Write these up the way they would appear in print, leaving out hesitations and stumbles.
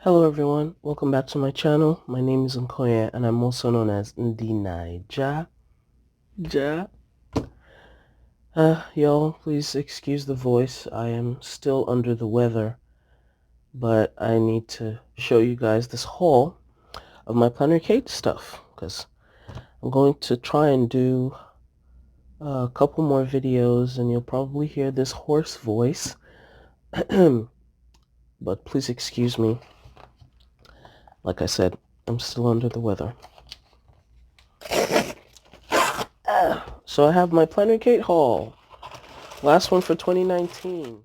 Hello everyone, welcome back to my channel. My name is Nkonye and I'm also known as NdiNaija. Y'all, please excuse the voice. I am still under the weather, but I need to show you guys this haul of my planner cake stuff because I'm going to try and do a couple more videos and you'll probably hear this hoarse voice. But please excuse me. Like I said, I'm still under the weather. So I have my planner cake haul. Last one for 2019.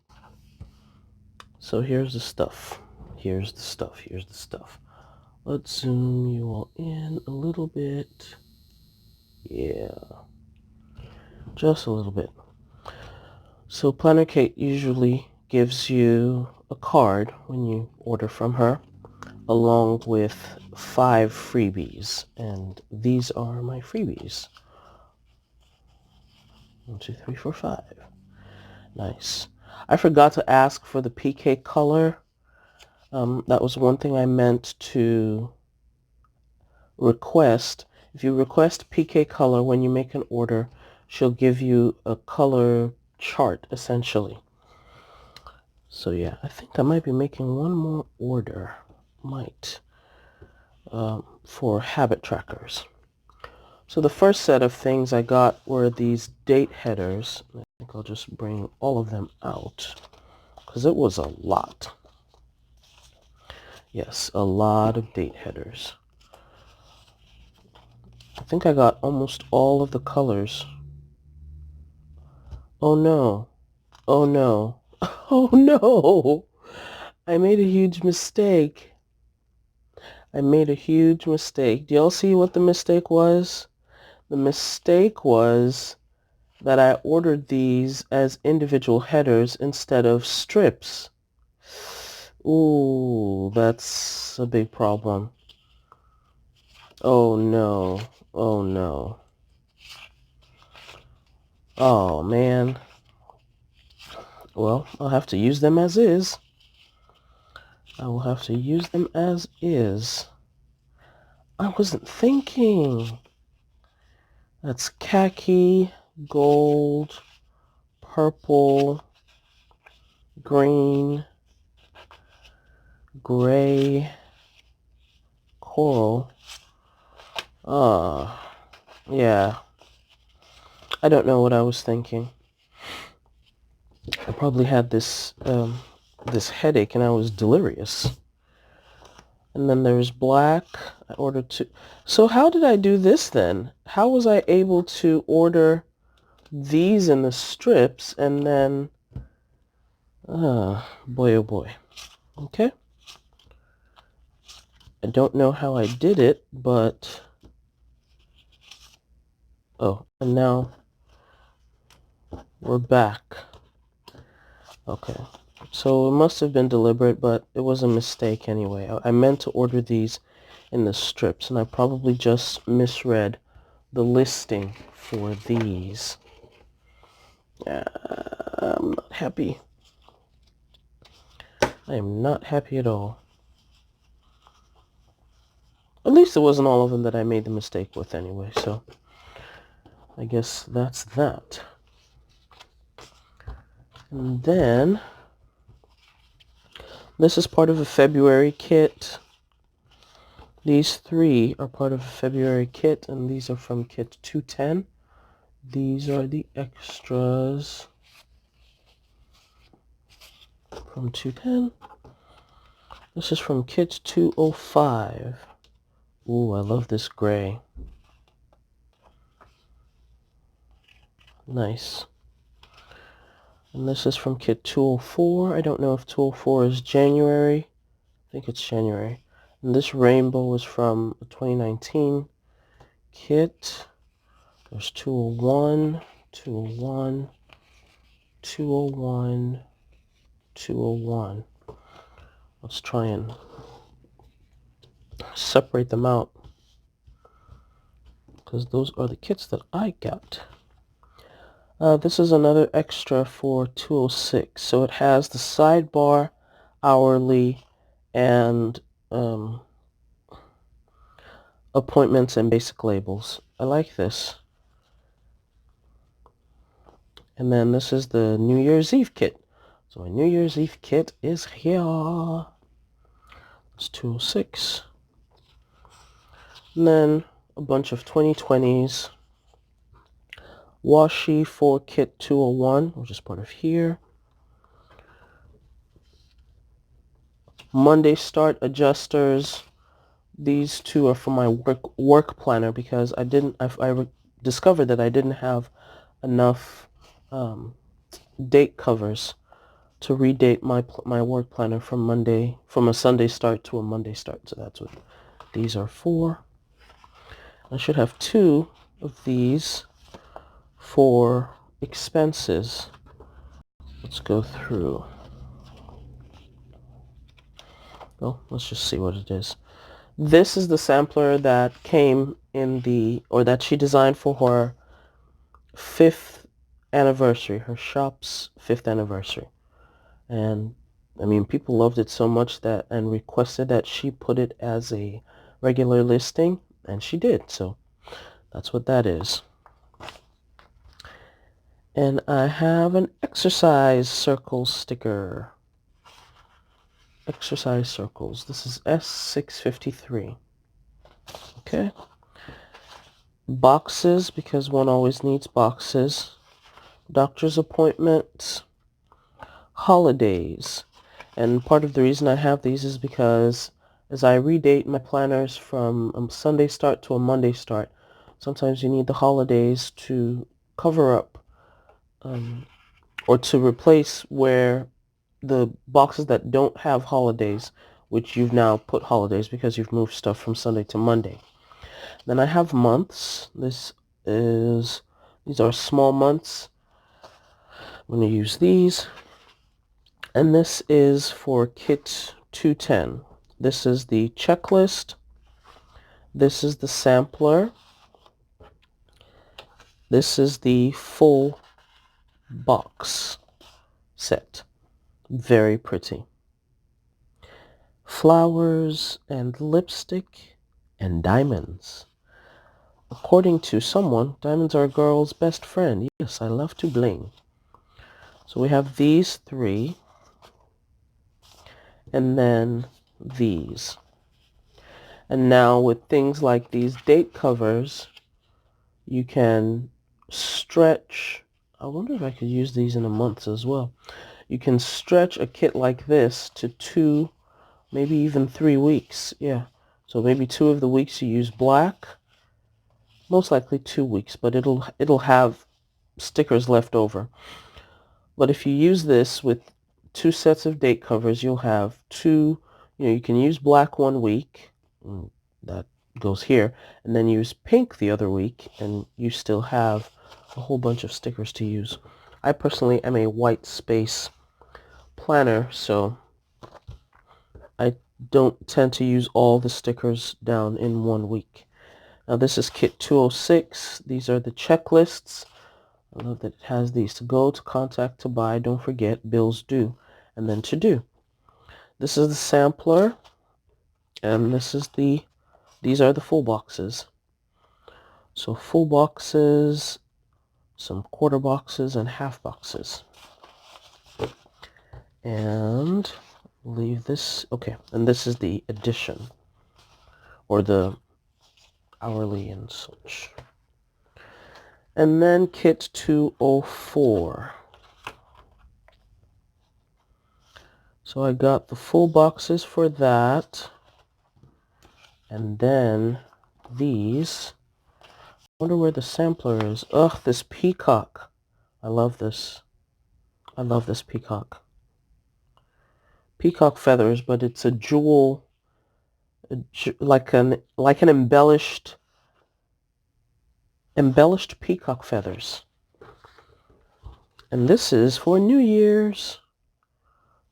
So here's the stuff. Here's the stuff. Let's zoom you all in a little bit. Yeah. Just a little bit. So Planner Kate usually gives you a card when you order from her, along with 5 freebies. And these are my freebies. 1, 2, 3, 4, 5. Nice. I forgot to ask for the PK color. That was one thing I meant to request. If you request PK color when you make an order, she'll give you a color chart essentially. So yeah, I think I might be making one more order. For habit trackers. So the first set of things I got were these date headers. I think I'll just bring all of them out because it was a lot. Yes, a lot of date headers. I think I got almost all of the colors. Oh no. Oh no. Oh no. I made a huge mistake. Do y'all see what the mistake was? The mistake was that I ordered these as individual headers instead of strips. Ooh, that's a big problem. Oh no. Oh no. Oh man. Well, I'll have to use them as is. I will have to use them as is. I wasn't thinking. That's khaki, gold, purple, green, gray, coral. Yeah. I don't know what I was thinking. I probably had this headache and I was delirious. And then there's black. I ordered 2. So how did I do this then? How was I able to order these in the strips and then... boy oh boy. Okay. I don't know how I did it, but... Oh, and now we're back. Okay. So it must have been deliberate, but it was a mistake anyway. I meant to order these in the strips, and I probably just misread the listing for these. I'm not happy. I am not happy at all. At least it wasn't all of them that I made the mistake with anyway, so I guess that's that. And then this is part of a February kit. These 3 are part of a February kit, and these are from kit 210. These are the extras from 210. This is from kit 205. Ooh, I love this gray. Nice. And this is from kit 204. I don't know if 204 is January. I think it's January. And this rainbow was from a 2019 kit. There's 201, 201, 201, 201. Let's try and separate them out, because those are the kits that I got. This is another extra for 206. So it has the sidebar, hourly, and appointments and basic labels. I like this. And then this is the New Year's Eve kit. So my New Year's Eve kit is here. It's 206. And then a bunch of 2020s. Washi for kit 201, which is part of here. Monday start adjusters. These two are for my work planner because I discovered that I didn't have enough date covers to redate my work planner from a Sunday start to a Monday start. So that's what these are for. I should have two of these for expenses. Let's go through. Well, let's just see what it is. This is the sampler that came that she designed for her 5th anniversary, her shop's 5th anniversary. And I mean, people loved it so much and requested that she put it as a regular listing, and she did. So that's what that is. And I have an exercise circle sticker. Exercise circles. This is S653. Okay. Boxes, because one always needs boxes. Doctor's appointments. Holidays. And part of the reason I have these is because as I redate my planners from a Sunday start to a Monday start, sometimes you need the holidays to cover up or to replace where the boxes that don't have holidays, which you've now put holidays because you've moved stuff from Sunday to Monday. Then I have months. These are small months. I'm going to use these. And this is for kit 210. This is the checklist. This is the sampler. This is the full box set. Very pretty. Flowers and lipstick and diamonds. According to someone, diamonds are a girl's best friend. Yes, I love to bling. So we have these three. And then these. And now with things like these date covers, you can stretch. I wonder if I could use these in a month as well. You can stretch a kit like this to 2, maybe even 3 weeks. Yeah. So maybe 2 of the weeks you use black. Most likely 2 weeks, but it'll have stickers left over. But if you use this with 2 sets of date covers, you'll have 2, you can use black 1 week, that goes here, and then use pink the other week, and you still have a whole bunch of stickers to use. I personally am a white space planner, so I don't tend to use all the stickers down in 1 week. Now this is kit 206. These are the checklists. I love that it has these: to go, to contact, to buy, don't forget, bills due, and then to do. This is the sampler, and these are the full boxes. So full boxes, some quarter boxes, and half boxes. And leave this, okay, and this is the edition, or the hourly and such. And then kit 204. So I got the full boxes for that. And then these. I wonder where the sampler is. Ugh, this peacock. I love this. I love this peacock. Peacock feathers, but it's a jewel, like an embellished peacock feathers. And this is for New Year's.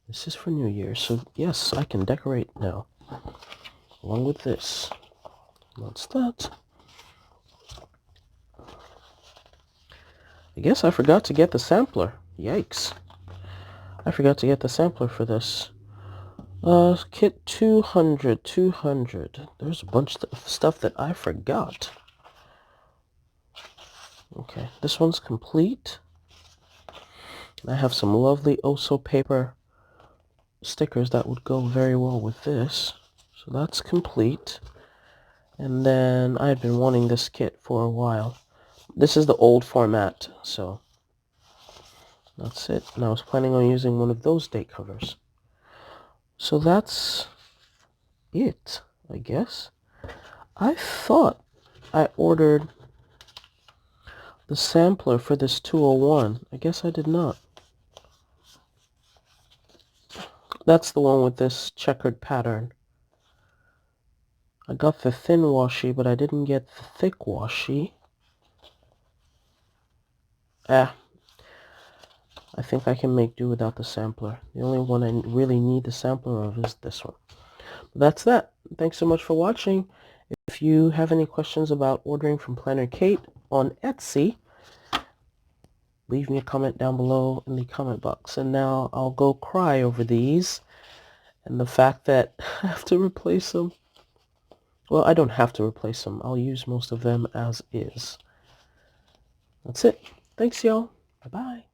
This is for New Year's. So yes, I can decorate now. Along with this. That's that. I guess I forgot to get the sampler. Yikes. I forgot to get the sampler for this. Kit 200, 200. There's a bunch of stuff that I forgot. Okay, this one's complete. I have some lovely Oso paper stickers that would go very well with this. So that's complete. And then I had been wanting this kit for a while. This is the old format, so that's it. And I was planning on using one of those date covers. So that's it, I guess. I thought I ordered the sampler for this 201. I guess I did not. That's the one with this checkered pattern. I got the thin washi, but I didn't get the thick washi. I think I can make do without the sampler. The only one I really need the sampler of is this one. But that's that. Thanks so much for watching. If you have any questions about ordering from Planner Kate on Etsy, leave me a comment down below in the comment box. And now I'll go cry over these and the fact that I have to replace them. Well, I don't have to replace them. I'll use most of them as is. That's it. Thanks, y'all. Bye-bye.